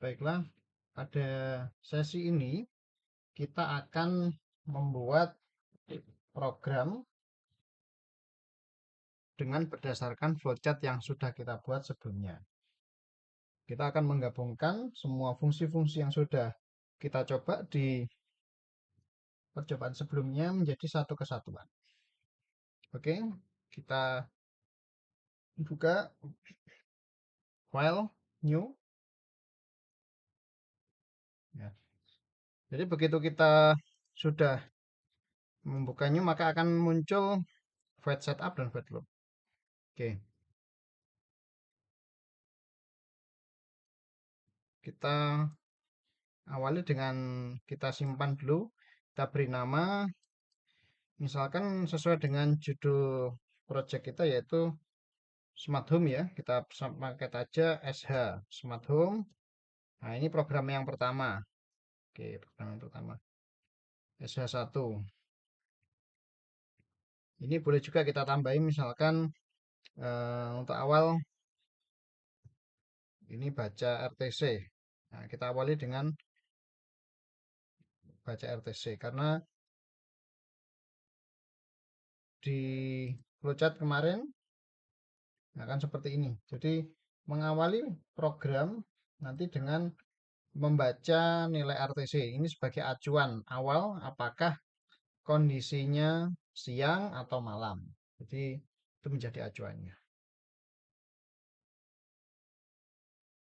Baiklah, pada sesi ini kita akan membuat program dengan berdasarkan flowchart yang sudah kita buat sebelumnya. Kita akan menggabungkan semua fungsi-fungsi yang sudah kita coba di percobaan sebelumnya menjadi satu kesatuan. Oke, kita buka file new. Ya. Jadi begitu kita sudah membukanya, maka akan muncul void setup dan void loop. Oke, kita awali dengan kita simpan dulu. Kita beri nama, misalkan sesuai dengan judul project kita yaitu Smart Home ya. Kita pakai aja SH Smart Home. Nah, ini program yang pertama. Oke, program yang pertama. SH1. Ini boleh juga kita tambahin misalkan untuk awal ini baca RTC. Nah, kita awali dengan baca RTC karena di flowchart kemarin akan seperti ini. Jadi mengawali program nanti dengan membaca nilai RTC. Ini sebagai acuan awal apakah kondisinya siang atau malam. Jadi itu menjadi acuannya.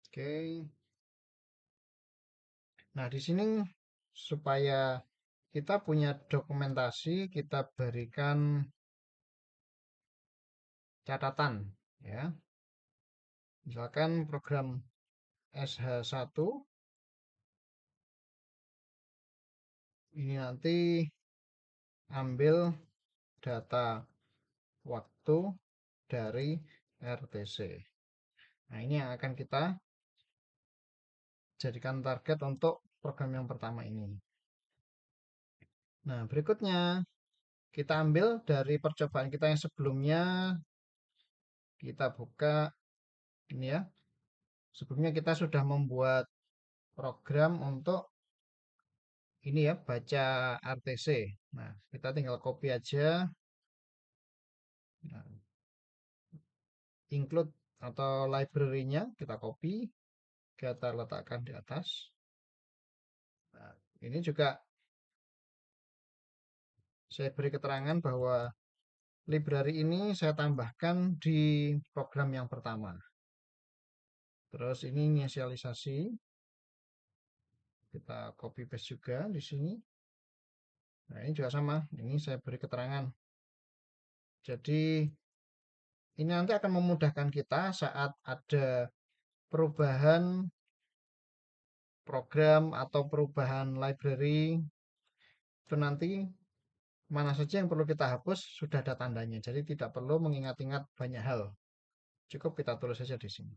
Oke. Nah, di sini supaya kita punya dokumentasi, kita berikan catatan ya. Misalkan program SH1 ini nanti ambil data waktu dari RTC. Nah, ini yang akan kita jadikan target untuk program yang pertama ini. Nah, berikutnya kita ambil dari percobaan kita yang sebelumnya, kita buka ini ya. Sebelumnya kita sudah membuat program untuk ini ya, baca RTC. Nah, kita tinggal copy aja. Nah, include atau library-nya kita copy, kita letakkan di atas. Nah, ini juga saya beri keterangan bahwa library ini saya tambahkan di program yang pertama. Terus ini inisialisasi. Kita copy paste juga di sini. Nah, ini juga sama. Ini saya beri keterangan. Jadi ini nanti akan memudahkan kita saat ada perubahan program atau perubahan library. Itu nanti mana saja yang perlu kita hapus sudah ada tandanya. Jadi tidak perlu mengingat-ingat banyak hal. Cukup kita tulis saja di sini.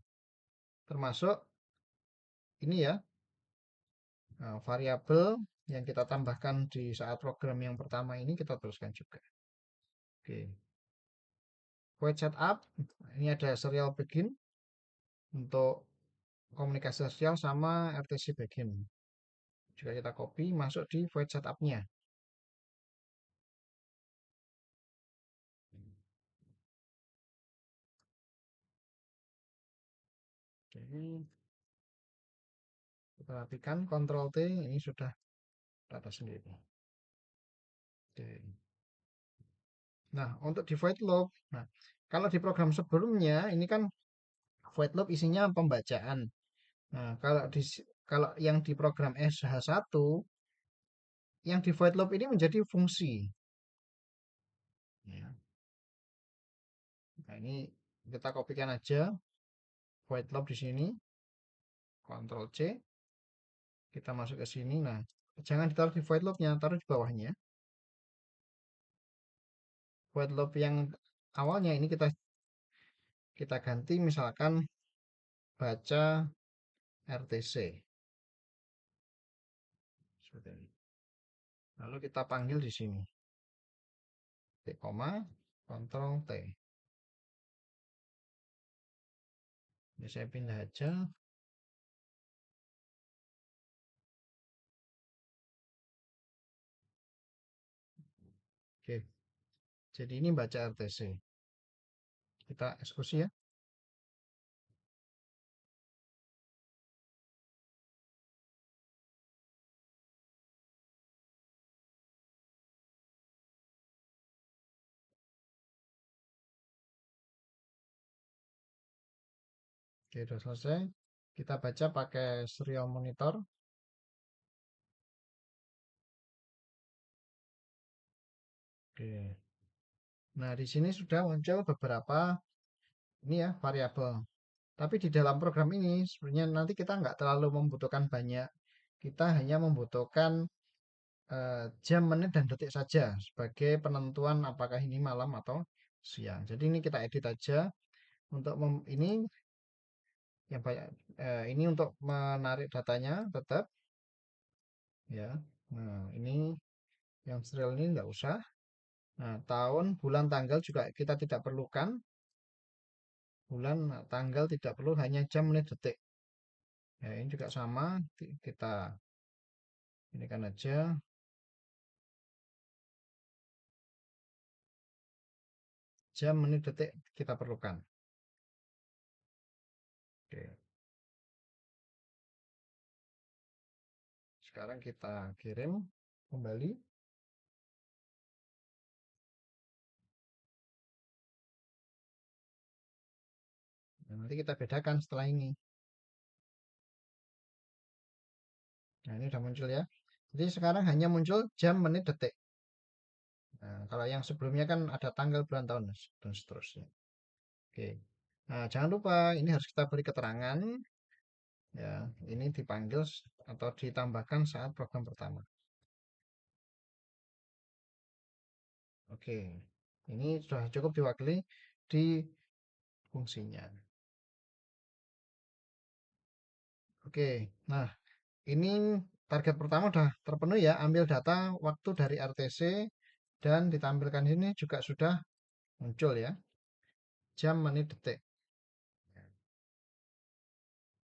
Termasuk ini ya, variabel yang kita tambahkan di saat program yang pertama ini kita tuliskan juga. Oke. Void setup, ini ada serial begin untuk komunikasi serial sama RTC begin. Jika kita copy masuk di void setup-nya. Oke. Perhatikan Ctrl T ini sudah data sendiri. Oke. Nah, untuk di void loop, nah kalau di program sebelumnya ini kan void loop isinya pembacaan. Nah, kalau yang di program SH1 yang di void loop ini menjadi fungsi. Ya. Nah, ini kita kopikan aja void loop di sini. Ctrl C. Kita masuk ke sini. Nah, jangan ditaruh di void loop-nya, taruh di bawahnya. Void loop yang awalnya ini kita ganti misalkan baca RTC. Seperti ini. Lalu kita panggil di sini. T, Ctrl T. Ini saya pindah aja. Jadi ini baca RTC. Kita eksekusi ya. Oke, sudah selesai. Kita baca pakai serial monitor. Oke. Nah, di sini sudah muncul beberapa ini ya variabel. Tapi di dalam program ini sebenarnya nanti kita nggak terlalu membutuhkan banyak. Kita hanya membutuhkan jam, menit, dan detik saja sebagai penentuan apakah ini malam atau siang. Jadi ini kita edit aja untuk ini yang banyak ini untuk menarik datanya tetap ya. Nah, ini yang serial ini nggak usah. Nah, tahun, bulan, tanggal juga kita tidak perlukan. Bulan, tanggal tidak perlu, hanya jam, menit, detik. Ya, ini juga sama. Kita ini kan aja jam, menit, detik kita perlukan. Oke. Sekarang kita kirim kembali. Nah, nanti kita bedakan setelah ini. Nah, ini udah muncul ya. Jadi sekarang hanya muncul jam, menit, detik. Nah, kalau yang sebelumnya kan ada tanggal, bulan, tahun, dan seterusnya. Oke. Nah, jangan lupa ini harus kita beri keterangan. Ya, ini dipanggil atau ditambahkan saat program pertama. Oke. Ini sudah cukup diwakili di fungsinya. Oke. Nah, ini target pertama sudah terpenuhi ya. Ambil data waktu dari RTC dan ditampilkan ini juga sudah muncul ya. Jam, menit, detik.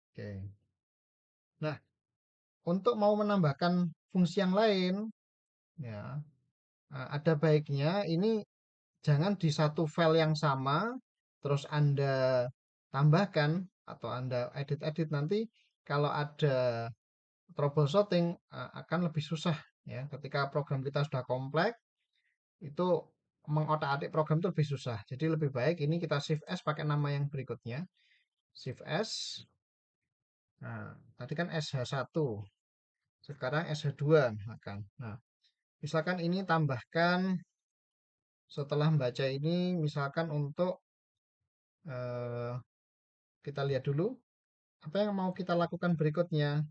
Oke. Nah, untuk mau menambahkan fungsi yang lain, ya, ada baiknya ini jangan di satu file yang sama, terus Anda tambahkan atau Anda edit-edit nanti kalau ada troubleshooting akan lebih susah ya. Ketika program kita sudah kompleks, itu mengotak-atik program itu lebih susah. Jadi lebih baik ini kita shift S pakai nama yang berikutnya. Shift S. Nah, tadi kan SH1. Sekarang SH2 misalkan. Nah, misalkan ini tambahkan setelah membaca ini misalkan untuk eh, kita lihat dulu apa yang mau kita lakukan berikutnya.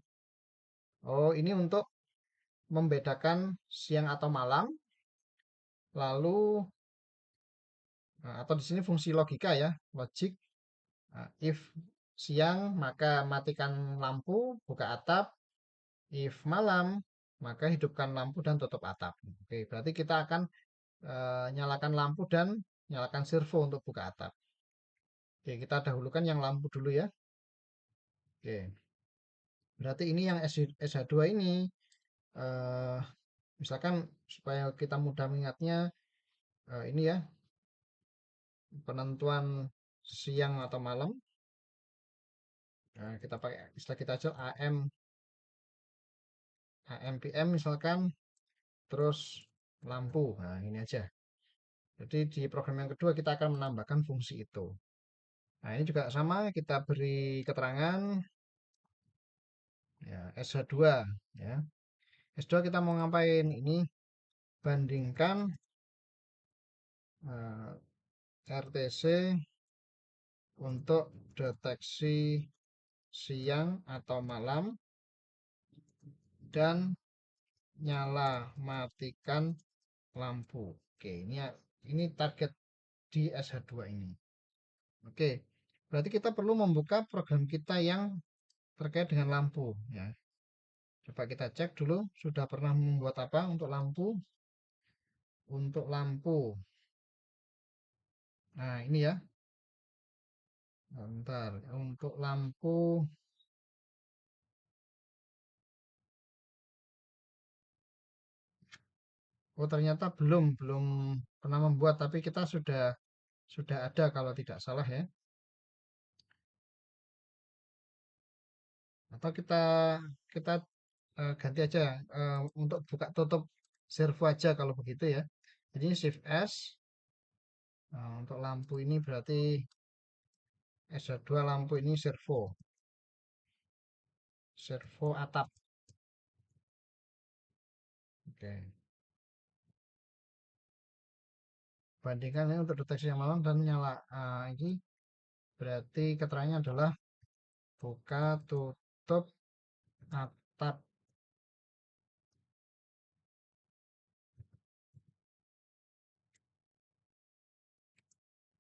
Oh, ini untuk membedakan siang atau malam. Lalu atau di sini fungsi logika ya, logic. If siang maka matikan lampu, buka atap. If malam maka hidupkan lampu dan tutup atap. Oke, berarti kita akan nyalakan lampu dan nyalakan servo untuk buka atap. Oke, kita dahulukan yang lampu dulu ya. Oke, berarti ini yang SH2 ini eh, misalkan supaya kita mudah mengingatnya ini ya penentuan siang atau malam. Nah, kita pakai istilah kita aja AM PM misalkan terus lampu. Nah, ini aja. Jadi di program yang kedua kita akan menambahkan fungsi itu. Nah, ini juga sama kita beri keterangan ya SH2 ya. S2 kita mau ngapain? Ini bandingkan RTC untuk deteksi siang atau malam dan nyala matikan lampu. Oke, ini target di SH2 ini. Oke, berarti kita perlu membuka program kita yang terkait dengan lampu ya. Coba kita cek dulu sudah pernah membuat apa untuk lampu. Untuk lampu. Nah, ini ya. Bentar, untuk lampu. Oh, ternyata belum belum pernah membuat, tapi kita sudah ada kalau tidak salah ya. Atau kita kita ganti aja untuk buka tutup servo aja kalau begitu ya. Jadi Shift S. Nah, untuk lampu ini berarti S2 lampu ini servo atap. Oke. Bandingkan ini untuk deteksi yang malam dan nyala. Ini berarti keterangannya adalah buka tutup atap.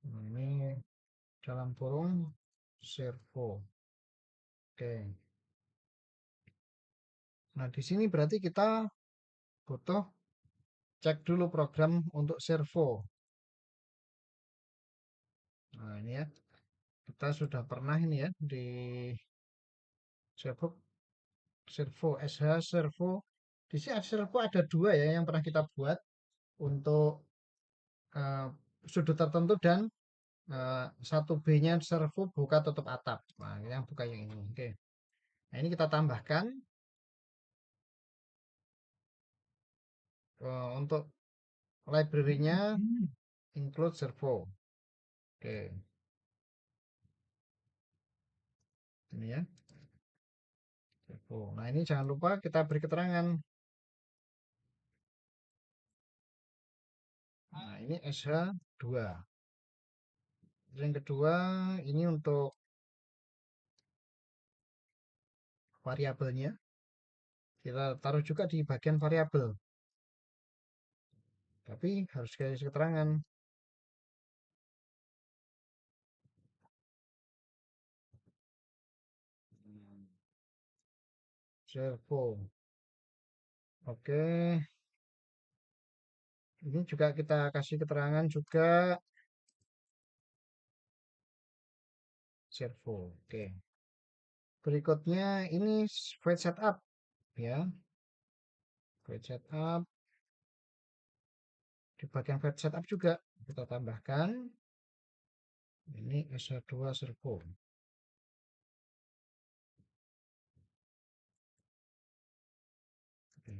Nah, ini dalam kurung servo. Oke. Nah, di sini berarti kita butuh cek dulu program untuk servo. Nah, ini ya. Kita sudah pernah ini ya di servo servo. Di sini servo ada dua ya yang pernah kita buat untuk eh, sudut tertentu dan satu B-nya servo buka tutup atap. Nah, yang buka yang ini. Oke. Nah, ini kita tambahkan untuk library-nya include servo. Oke, ini ya. Servo. Nah, ini jangan lupa kita beri keterangan. Nah, ini SH2. Yang kedua, ini untuk variabelnya. Kita taruh juga di bagian variabel. Tapi harus kasih keterangan. Servo. Oke, ini juga kita kasih keterangan juga servo. Oke. Berikutnya ini void setup ya. Void setup di bagian void setup juga kita tambahkan ini SH2 servo. Oke.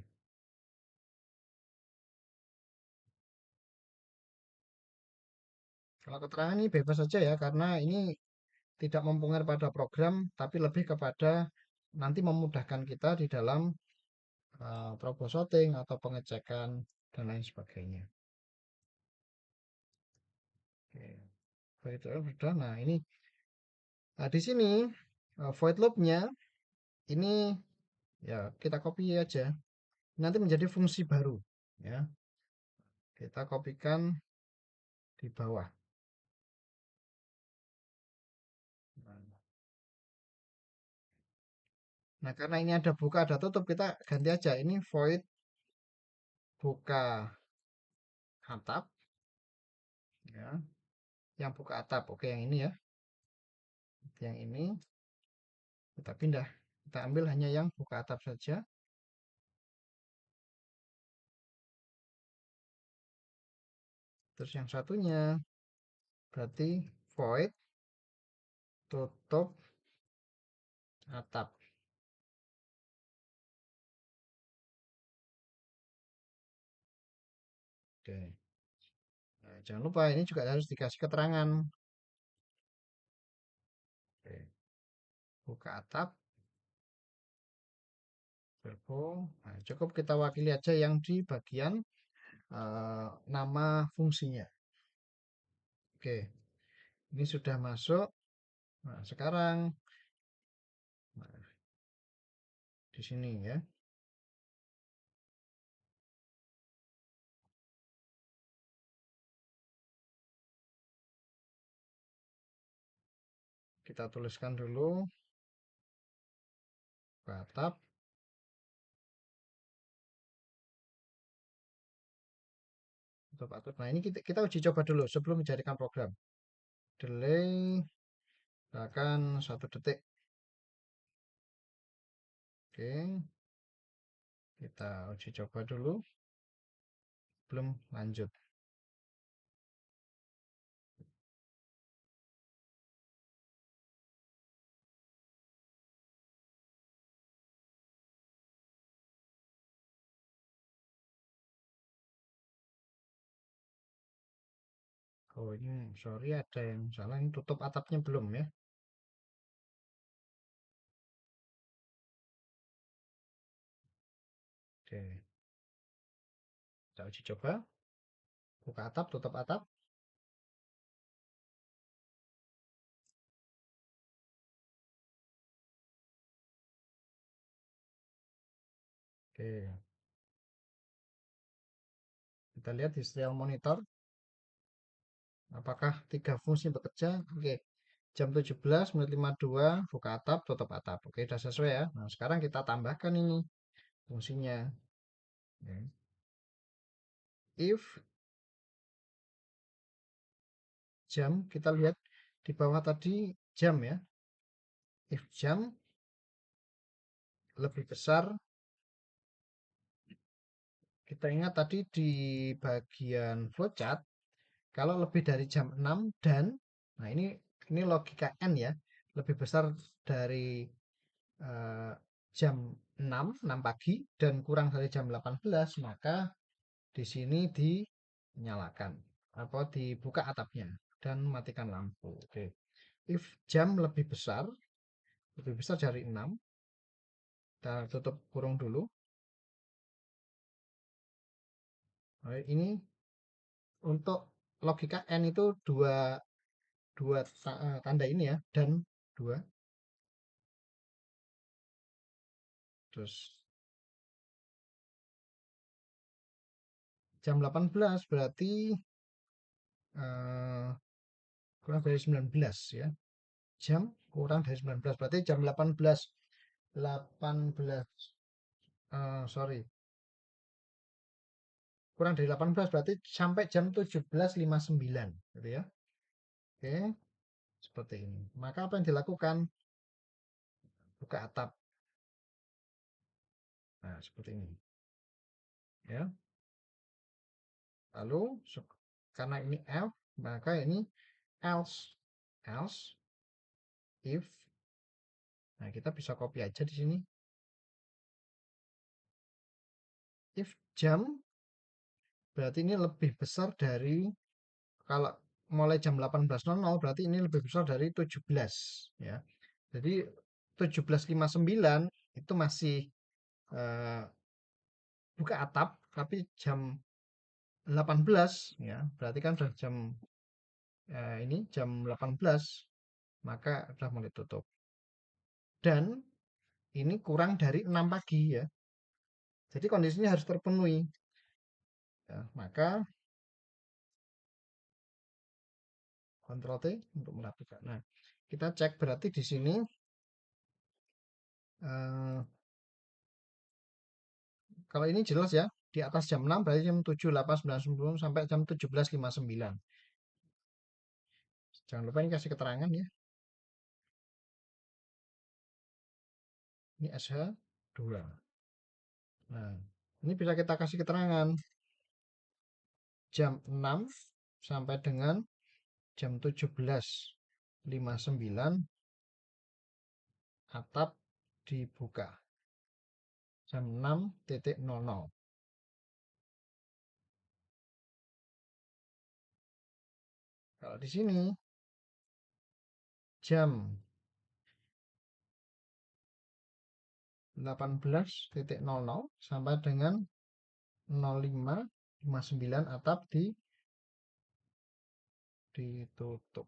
Kalau keterangan ini bebas saja ya karena ini tidak mempengaruhi pada program tapi lebih kepada nanti memudahkan kita di dalam troubleshooting atau pengecekan dan lain sebagainya. Oke. Void loop sudah. Nah, ini di sini void loop-nya ini ya kita copy aja. Nanti menjadi fungsi baru ya. Kita kopikan di bawah. Nah, karena ini ada buka, ada tutup, kita ganti aja. Ini void buka atap, ya. Yang buka atap, oke yang ini ya. Yang ini kita pindah. Kita ambil hanya yang buka atap saja. Terus yang satunya berarti void tutup atap. Oke. Nah, jangan lupa ini juga harus dikasih keterangan. Oke. Buka atap, servo. Nah, cukup kita wakili aja yang di bagian nama fungsinya. Oke, ini sudah masuk. Nah, sekarang nah, di sini ya, kita tuliskan dulu batap untuk patut. Nah, ini kita uji coba dulu sebelum menjadikan program. Delay akan 1 detik. Oke, kita uji coba dulu. sebelum lanjut. Oh ini sorry ada yang salah, ini tutup atapnya belum ya. Oke, kita uji coba. Buka atap, tutup atap. Oke, kita lihat di serial monitor. Apakah tiga fungsi bekerja? Oke, jam 17 menit 52 buka atap, tutup atap. Oke, sudah sesuai ya. Nah, sekarang kita tambahkan ini fungsinya. Oke. If jam, kita lihat di bawah tadi jam ya. If jam lebih besar, kita ingat tadi di bagian flowchart, kalau lebih dari jam 6 dan, nah ini logika N ya, lebih besar dari eh, jam 6 pagi dan kurang dari jam 18, maka di sini dinyalakan atau dibuka atapnya dan matikan lampu. Oke. If jam lebih besar dari 6, kita tutup kurung dulu. Nah, ini untuk logika N itu dua dua tanda ini ya, dan dua. Terus jam 18 berarti eh, kurang dari 19 ya. Jam kurang dari 19 berarti jam 18 18 sorry, kurang dari 18 berarti sampai jam 17.59 gitu ya. Oke, seperti ini. Maka apa yang dilakukan? Buka atap. Nah, seperti ini. Ya. Lalu karena ini F, maka ini else. Else if, nah kita bisa copy aja di sini. If jam berarti ini lebih besar dari, kalau mulai jam 18.00 berarti ini lebih besar dari 17 ya. Jadi 17.59 itu masih eh, buka atap, tapi jam 18 ya, berarti kan sudah jam ini jam 18, maka sudah mulai tutup. Dan ini kurang dari 6 pagi ya. Jadi kondisinya harus terpenuhi. Ya, maka Ctrl T untuk melakukan. Nah, kita cek berarti di sini eh, kalau ini jelas ya, di atas jam 6 berarti jam 7, 8, 9, 10 sampai jam 17.59. Jangan lupa ini kasih keterangan ya. Ini SH2. Nah, ini bisa kita kasih keterangan jam 6 sampai dengan jam 17.59 atap dibuka. Jam 6.00. Kalau di sini jam 18.00 sampai dengan 05.59 atap ditutup.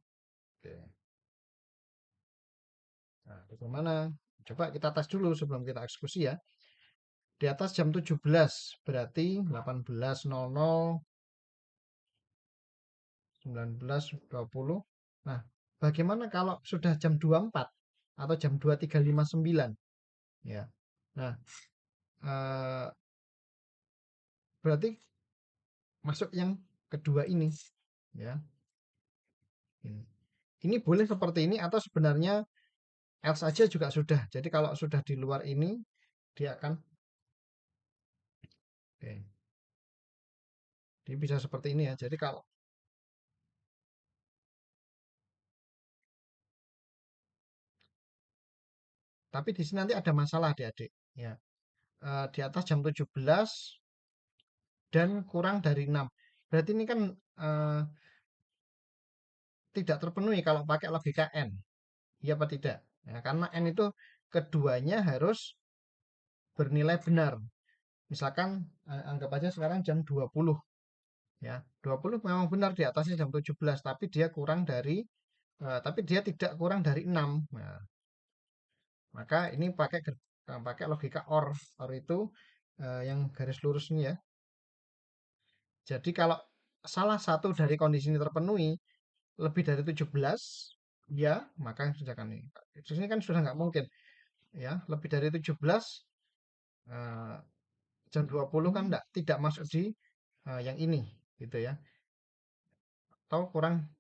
Oke. Nah, bagaimana? Coba kita tes dulu sebelum kita eksekusi ya. Di atas jam 17 berarti 18.00, 19.20. Nah, bagaimana kalau sudah jam 24 atau jam 23.59 ya. Nah, eh, berarti masuk yang kedua ini ya. Ini boleh seperti ini atau sebenarnya else aja juga sudah. Jadi kalau sudah di luar ini dia akan, oke. Jadi bisa seperti ini ya. Jadi kalau tapi di sini nanti ada masalah adik-adik. Ya. Di atas jam 17 dan kurang dari 6. Berarti ini kan eh, tidak terpenuhi kalau pakai logika N. Iya apa tidak? Ya, karena N itu keduanya harus bernilai benar. Misalkan anggap aja sekarang jam 20 ya. 20 memang benar di atasnya jam 17 tapi dia kurang dari tapi dia tidak kurang dari 6. Nah, maka ini pakai logika OR. OR itu yang garis lurus ini ya. Jadi kalau salah satu dari kondisi ini terpenuhi lebih dari 17 ya, maka kerjakan ini. Di sini kan sudah nggak mungkin ya, lebih dari 17 eh, jam 20 kan tidak masuk di yang ini gitu ya. Atau kurang.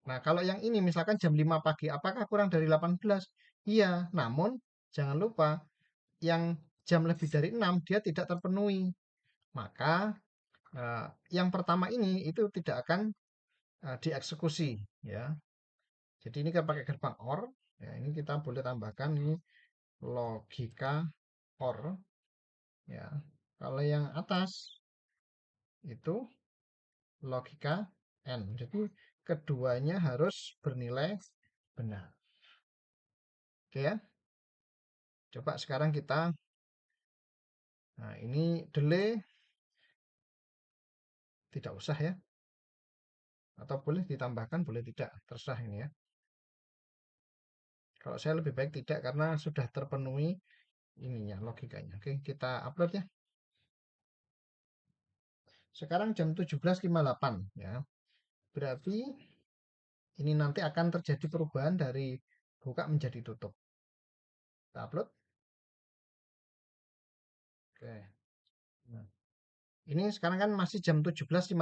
Nah, kalau yang ini misalkan jam 5 pagi, apakah kurang dari 18? Iya, namun jangan lupa yang jam lebih dari 6 dia tidak terpenuhi. Maka yang pertama ini itu tidak akan dieksekusi ya. Jadi ini kan pakai gerbang OR. Ya, ini kita boleh tambahkan ini logika OR ya. Kalau yang atas itu logika N. Jadi keduanya harus bernilai benar. Oke ya. Coba sekarang kita, nah ini delay tidak usah ya. Atau boleh ditambahkan, boleh tidak. Terserah ini ya. Kalau saya lebih baik tidak karena sudah terpenuhi ininya, logikanya. Oke, kita upload ya. Sekarang jam 17.58 ya. Berarti ini nanti akan terjadi perubahan dari buka menjadi tutup. Kita upload. Oke. Nah, ini sekarang kan masih jam 17.58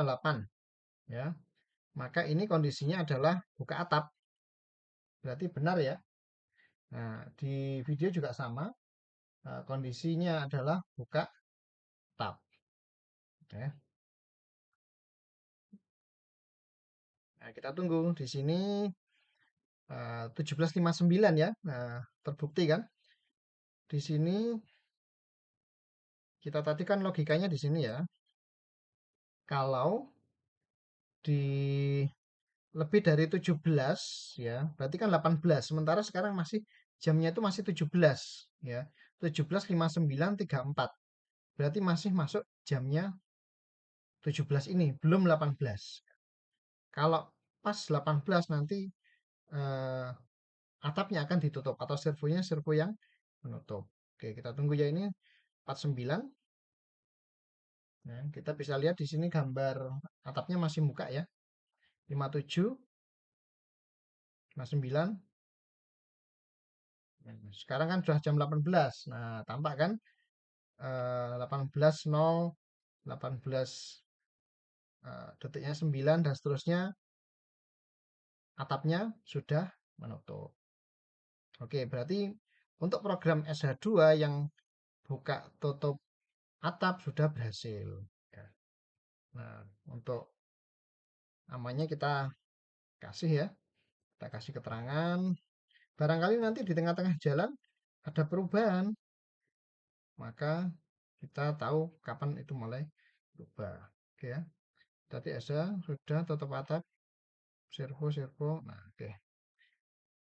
ya. Maka ini kondisinya adalah buka atap. Berarti benar ya. Nah, di video juga sama. Kondisinya adalah buka tab. Ya. Nah, kita tunggu di sini 17.59 ya. Nah, terbukti kan? Di sini kita tadi kan logikanya di sini ya. Kalau di lebih dari 17 ya, berarti kan 18. Sementara sekarang masih jamnya itu masih 17 ya. 17.59.34. Berarti masih masuk jamnya 17 ini, belum 18. Kalau pas 18 nanti eh, atapnya akan ditutup atau servonya servo yang menutup. Oke, kita tunggu ya ini 49. Nah, kita bisa lihat di sini gambar atapnya masih muka ya. 57, 59. Nah, sekarang kan sudah jam 18. Nah, tampak kan 18.0, 18 detiknya 9 dan seterusnya atapnya sudah menutup. Oke, berarti untuk program SH2 yang buka tutup atap sudah berhasil. Ya. Nah, untuk namanya kita kasih ya, kita kasih keterangan. Barangkali nanti di tengah-tengah jalan ada perubahan, maka kita tahu kapan itu mulai berubah. Oke ya. Tadi ada sudah tutup atap, servo. Nah, oke.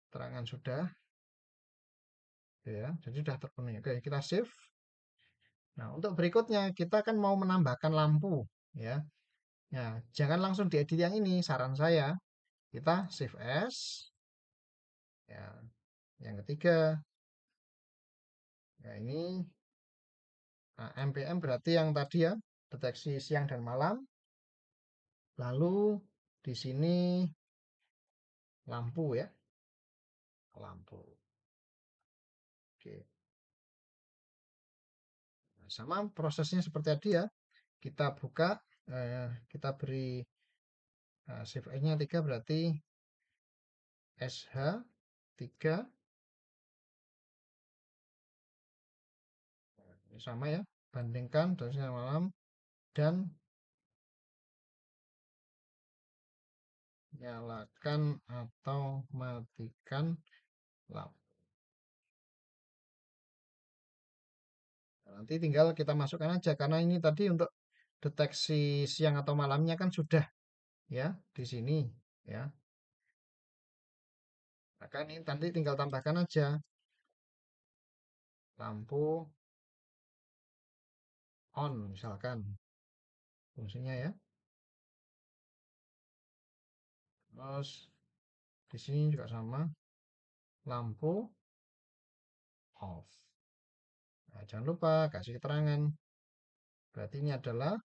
Keterangan sudah, ya. Jadi sudah terpenuhi. Oke, kita save. Nah, untuk berikutnya kita kan mau menambahkan lampu, ya. Nah, jangan langsung diedit yang ini, saran saya. Kita save as. Ya, yang ketiga, ya ini nah, MPM berarti yang tadi ya, deteksi siang dan malam. Lalu di sini lampu ya, lampu. Oke. Nah, sama prosesnya seperti tadi ya. Kita buka, kita beri save as-nya 3 berarti SH 3 sama ya. Bandingkan dari siang malam dan Nyalakan atau matikan lampu. Nanti tinggal kita masukkan aja karena ini tadi untuk deteksi siang atau malamnya kan sudah ya di sini ya. Maka ini nanti tinggal tambahkan aja lampu on misalkan fungsinya ya. Terus di sini juga sama lampu off. Nah, jangan lupa kasih keterangan. Berarti ini adalah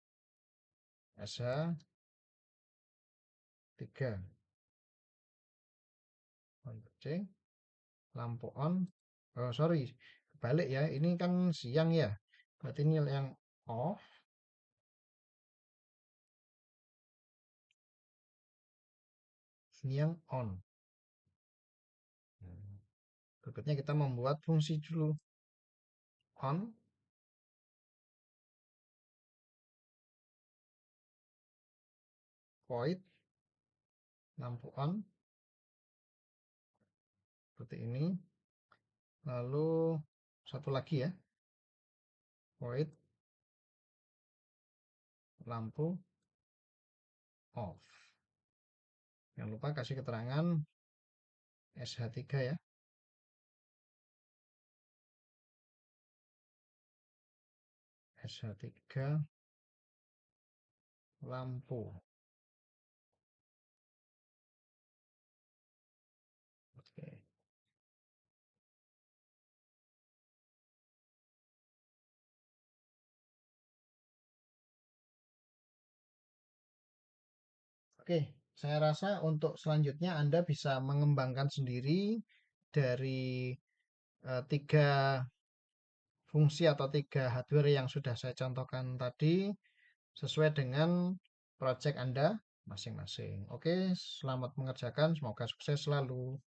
SH3. Lonceng, lampu on. Oh, sorry. Balik ya. Ini kan siang ya. Berarti ini yang off, ini yang on. Nah, berikutnya kita membuat fungsi dulu. On, void, lampu on. Seperti ini. Lalu satu lagi ya. Void, lampu off. Jangan lupa kasih keterangan SH3 ya. SH3 lampu. Oke. Oke, saya rasa untuk selanjutnya Anda bisa mengembangkan sendiri dari tiga fungsi atau tiga hardware yang sudah saya contohkan tadi sesuai dengan project Anda masing-masing. Oke, selamat mengerjakan, semoga sukses selalu.